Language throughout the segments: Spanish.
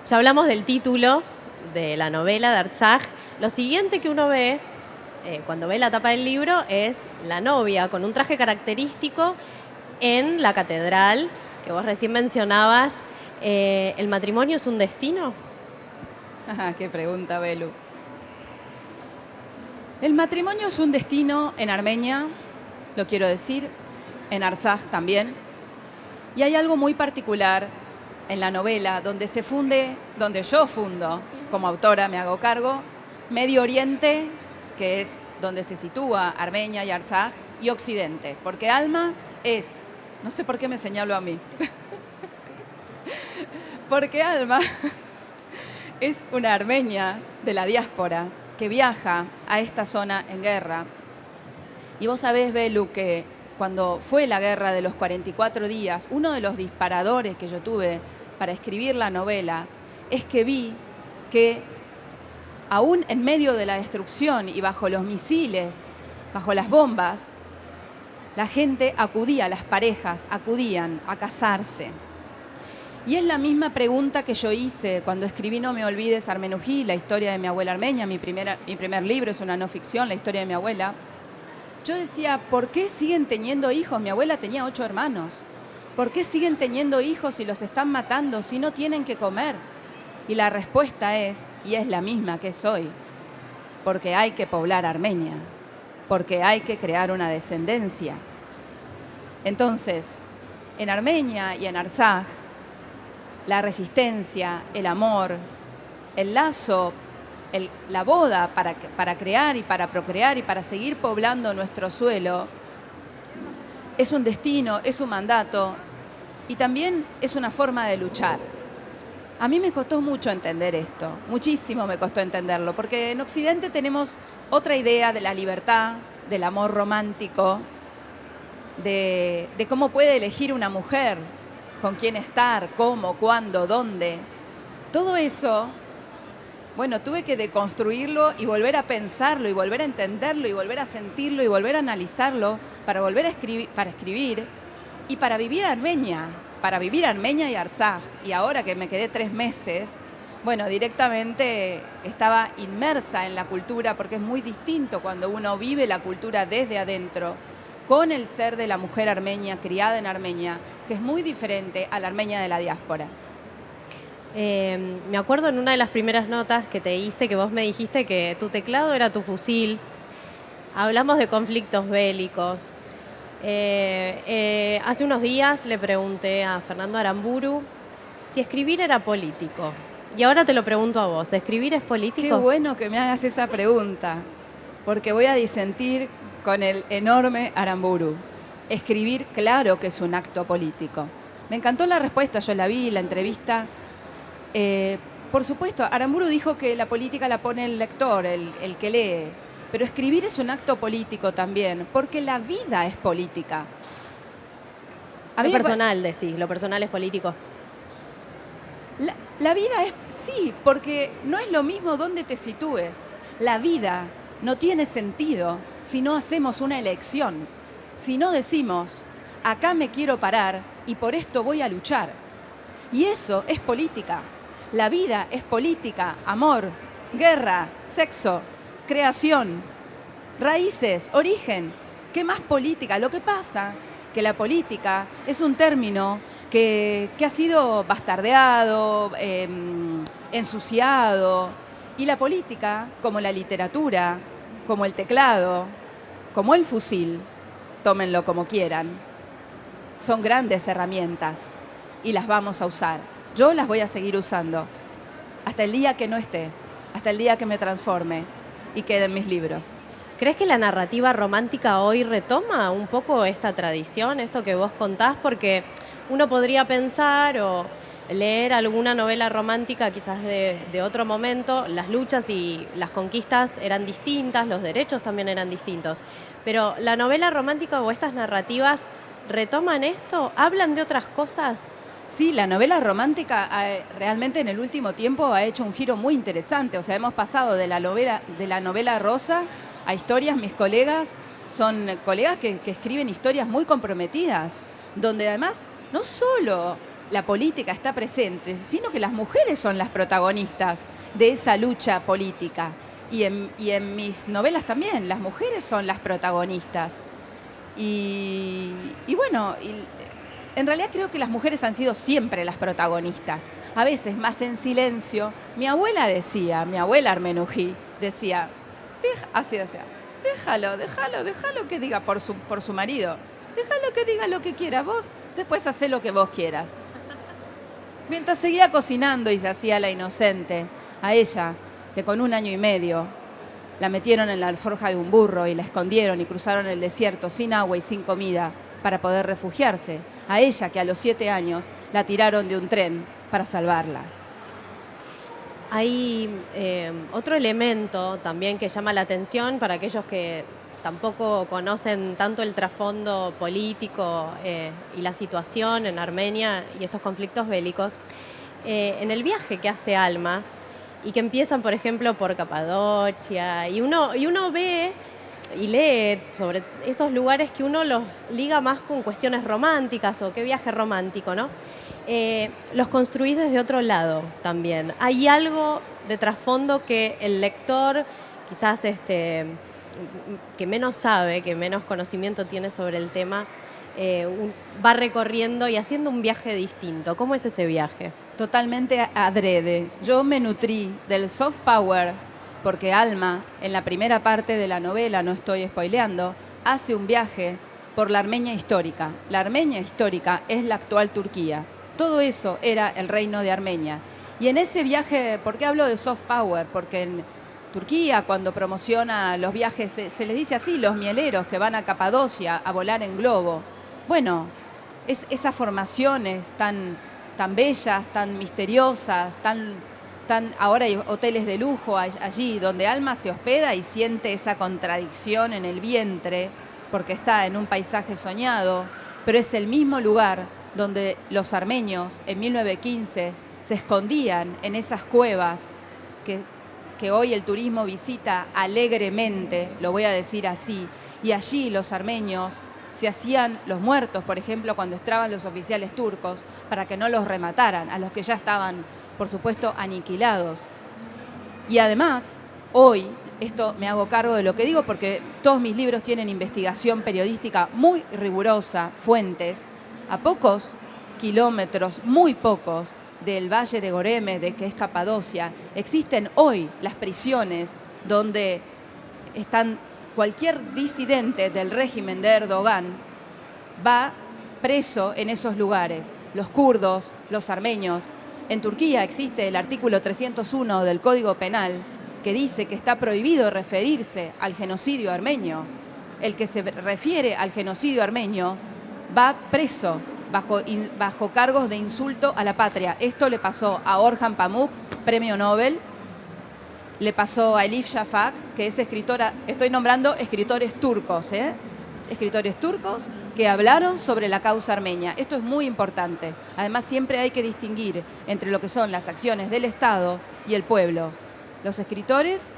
Ya hablamos del título de la novela de Artsaj. Lo siguiente que uno ve cuando ve la tapa del libro es la novia con un traje característico en la catedral, que vos recién mencionabas. ¿El matrimonio es un destino? Qué pregunta, Belu. El matrimonio es un destino en Armenia, lo quiero decir, en Artsaj también. Y hay algo muy particular en la novela donde yo fundo, como autora me hago cargo, Medio Oriente, que es donde se sitúa Armenia y Artsaj, y Occidente, porque Alma es, no sé por qué me señalo a mí, porque Alma es una armenia de la diáspora que viaja a esta zona en guerra. Y vos sabés, Belu, que cuando fue la guerra de los 44 días, uno de los disparadores que yo tuve para escribir la novela es que vi que aún en medio de la destrucción y bajo los misiles, bajo las bombas, la gente acudía, las parejas acudían a casarse. Y es la misma pregunta que yo hice cuando escribí No me olvides Armenují, la historia de mi abuela armenia. Mi primer libro es una no ficción, la historia de mi abuela. Yo decía, ¿por qué siguen teniendo hijos? Mi abuela tenía 8 hermanos. ¿Por qué siguen teniendo hijos si los están matando, si no tienen que comer? Y la respuesta es, y es la misma que es hoy, porque hay que poblar Armenia, porque hay que crear una descendencia. Entonces, en Armenia y en Artsaj, la resistencia, el amor, el lazo, la boda para crear y para procrear y para seguir poblando nuestro suelo, es un destino, es un mandato y también es una forma de luchar. A mí me costó mucho entender esto, muchísimo me costó entenderlo, porque en Occidente tenemos otra idea de la libertad, del amor romántico, de cómo puede elegir una mujer, con quién estar, cómo, cuándo, dónde. Todo eso, bueno, tuve que deconstruirlo y volver a pensarlo y volver a entenderlo y volver a sentirlo y volver a analizarlo para volver a escribir y para vivir Armenia y Artsaj. Y ahora que me quedé 3 meses, bueno, directamente estaba inmersa en la cultura porque es muy distinto cuando uno vive la cultura desde adentro, con el ser de la mujer armenia, criada en Armenia, que es muy diferente a la armenia de la diáspora. Me acuerdo en una de las primeras notas que te hice que vos me dijiste que tu teclado era tu fusil. Hablamos de conflictos bélicos. Hace unos días le pregunté a Fernando Aramburu si escribir era político. Y ahora te lo pregunto a vos, ¿escribir es político? Qué bueno que me hagas esa pregunta, porque voy a disentir con el enorme Aramburu. Escribir, claro que es un acto político. Me encantó la respuesta, yo la vi, la entrevista. Por supuesto, Aramburu dijo que la política la pone el lector, el que lee. Pero escribir es un acto político también, porque la vida es política. Lo personal, decís, lo personal es político. La vida es, sí, porque no es lo mismo donde te sitúes. La vida no tiene sentido si no hacemos una elección, si no decimos, acá me quiero parar y por esto voy a luchar. Y eso es política. La vida es política, amor, guerra, sexo, creación, raíces, origen. ¿Qué más política? Lo que pasa que la política es un término que ha sido bastardeado, ensuciado. Y la política, como la literatura, como el teclado, como el fusil, tómenlo como quieran, son grandes herramientas y las vamos a usar. Yo las voy a seguir usando hasta el día que no esté, hasta el día que me transforme y queden mis libros. ¿Crees que la narrativa romántica hoy retoma un poco esta tradición, esto que vos contás? Porque uno podría pensar o leer alguna novela romántica quizás de otro momento, las luchas y las conquistas eran distintas, los derechos también eran distintos. Pero la novela romántica o estas narrativas retoman esto, hablan de otras cosas. Sí, la novela romántica realmente en el último tiempo ha hecho un giro muy interesante. O sea, hemos pasado de la novela rosa a historias. Mis colegas son colegas que escriben historias muy comprometidas, donde además no solo la política está presente, sino que las mujeres son las protagonistas de esa lucha política. Y en mis novelas también, las mujeres son las protagonistas. Y bueno, en realidad creo que las mujeres han sido siempre las protagonistas, a veces más en silencio. Mi abuela Armenují decía, déjalo que diga por su marido, déjalo que diga lo que quiera, vos después hacé lo que vos quieras. Mientras seguía cocinando y se hacía la inocente, a ella, que con 1 año y medio la metieron en la alforja de un burro y la escondieron y cruzaron el desierto sin agua y sin comida para poder refugiarse. A ella, que a los 7 años la tiraron de un tren para salvarla. Hay otro elemento también que llama la atención para aquellos que tampoco conocen tanto el trasfondo político y la situación en Armenia y estos conflictos bélicos. En el viaje que hace Alma, y que empiezan, por ejemplo, por Capadocia, y uno ve y lee sobre esos lugares que uno los liga más con cuestiones románticas o qué viaje romántico, ¿no? Los construís desde otro lado también. Hay algo de trasfondo que el lector quizás que menos sabe, que menos conocimiento tiene sobre el tema, va recorriendo y haciendo un viaje distinto. ¿Cómo es ese viaje? Totalmente adrede. Yo me nutrí del soft power porque Alma, en la primera parte de la novela, no estoy spoileando, hace un viaje por la Armenia histórica. La Armenia histórica es la actual Turquía. Todo eso era el reino de Armenia. Y en ese viaje, ¿por qué hablo de soft power? Porque en Turquía, cuando promociona los viajes, se les dice así, los mieleros que van a Capadocia a volar en globo. Bueno, esas formaciones tan bellas, tan misteriosas, ahora hay hoteles de lujo allí, donde Alma se hospeda y siente esa contradicción en el vientre, porque está en un paisaje soñado, pero es el mismo lugar donde los armenios en 1915 se escondían en esas cuevas que hoy el turismo visita alegremente, lo voy a decir así, y allí los armenios se hacían los muertos, por ejemplo, cuando entraban los oficiales turcos, para que no los remataran, a los que ya estaban, por supuesto, aniquilados. Y además, hoy, esto me hago cargo de lo que digo porque todos mis libros tienen investigación periodística muy rigurosa, fuentes, a pocos kilómetros, muy pocos, del Valle de Goreme, que es Capadocia, existen hoy las prisiones donde están cualquier disidente del régimen de Erdogan va preso en esos lugares. Los kurdos, los armenios. En Turquía existe el artículo 301 del Código Penal que dice que está prohibido referirse al genocidio armenio. El que se refiere al genocidio armenio va preso bajo cargos de insulto a la patria. Esto le pasó a Orhan Pamuk, premio Nobel. Le pasó a Elif Shafak, que es escritora, estoy nombrando escritores turcos, escritores turcos que hablaron sobre la causa armenia. Esto es muy importante. Además, siempre hay que distinguir entre lo que son las acciones del Estado y el pueblo. Los escritores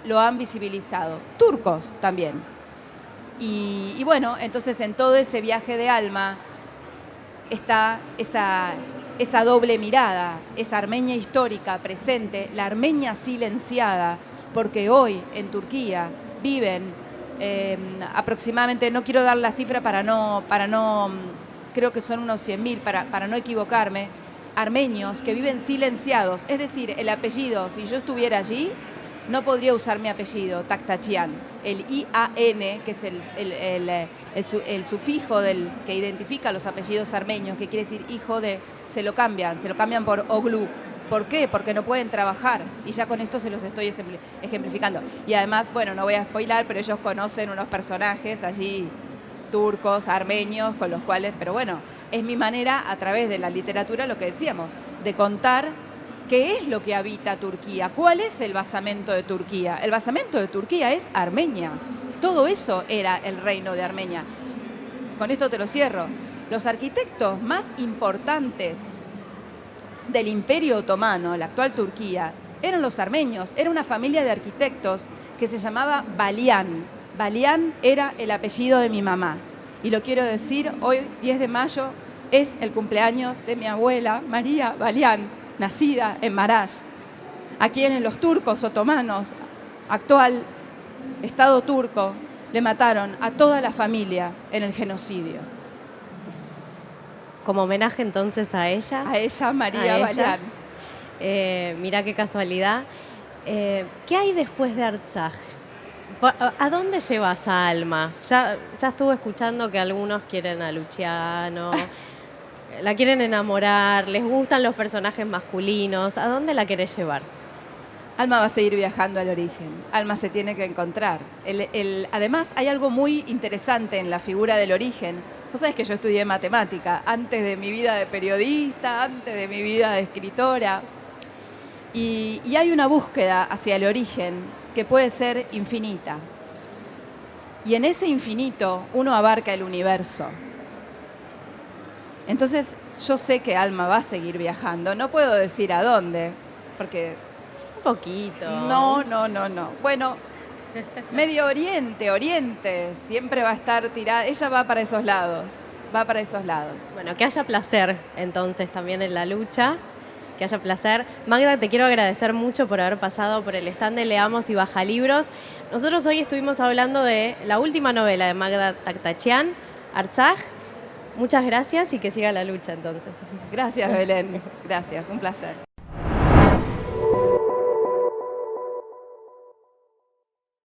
lo han visibilizado, turcos también. Y bueno, entonces en todo ese viaje de Alma está esa doble mirada, esa Armenia histórica presente, la Armenia silenciada, porque hoy en Turquía viven aproximadamente, no quiero dar la cifra para no creo que son unos 100.000, para no equivocarme, armenios que viven silenciados. Es decir, el apellido, si yo estuviera allí, no podría usar mi apellido, Taktachian. El IAN, que es el sufijo que identifica los apellidos armenios, que quiere decir hijo de, se lo cambian por Oglu. ¿Por qué? Porque no pueden trabajar. Y ya con esto se los estoy ejemplificando. Y además, bueno, no voy a spoilar, pero ellos conocen unos personajes allí, turcos, armenios, con los cuales, pero bueno, es mi manera, a través de la literatura, lo que decíamos, de contar ¿qué es lo que habita Turquía? ¿Cuál es el basamento de Turquía? El basamento de Turquía es Armenia. Todo eso era el reino de Armenia. Con esto te lo cierro. Los arquitectos más importantes del Imperio Otomano, la actual Turquía, eran los armenios. Era una familia de arquitectos que se llamaba Balián. Balián era el apellido de mi mamá. Y lo quiero decir, hoy, 10 de mayo, es el cumpleaños de mi abuela María Balián, nacida en Maraş, a quienes los turcos otomanos, actual Estado turco, le mataron a toda la familia en el genocidio. Como homenaje entonces a ella. A ella, María A ella. Balián. Mirá qué casualidad. ¿Qué hay después de Artsaj? ¿A dónde llevas a Alma? Ya estuve escuchando que algunos quieren a Luciano, la quieren enamorar, les gustan los personajes masculinos. ¿A dónde la querés llevar? Alma va a seguir viajando al origen. Alma se tiene que encontrar. Además, hay algo muy interesante en la figura del origen. Vos sabés que yo estudié matemática antes de mi vida de periodista, antes de mi vida de escritora. Y hay una búsqueda hacia el origen que puede ser infinita. Y en ese infinito uno abarca el universo. Entonces, yo sé que Alma va a seguir viajando. No puedo decir a dónde, porque... Un poquito. No. Bueno, Medio Oriente, Oriente, siempre va a estar tirada. Ella va para esos lados, va para esos lados. Bueno, que haya placer entonces también en la lucha. Que haya placer. Magda, te quiero agradecer mucho por haber pasado por el stand de Leamos y Baja Libros. Nosotros hoy estuvimos hablando de la última novela de Magda Taktachian, Artsaj. Muchas gracias y que siga la lucha entonces. Gracias, Belén. Gracias, un placer.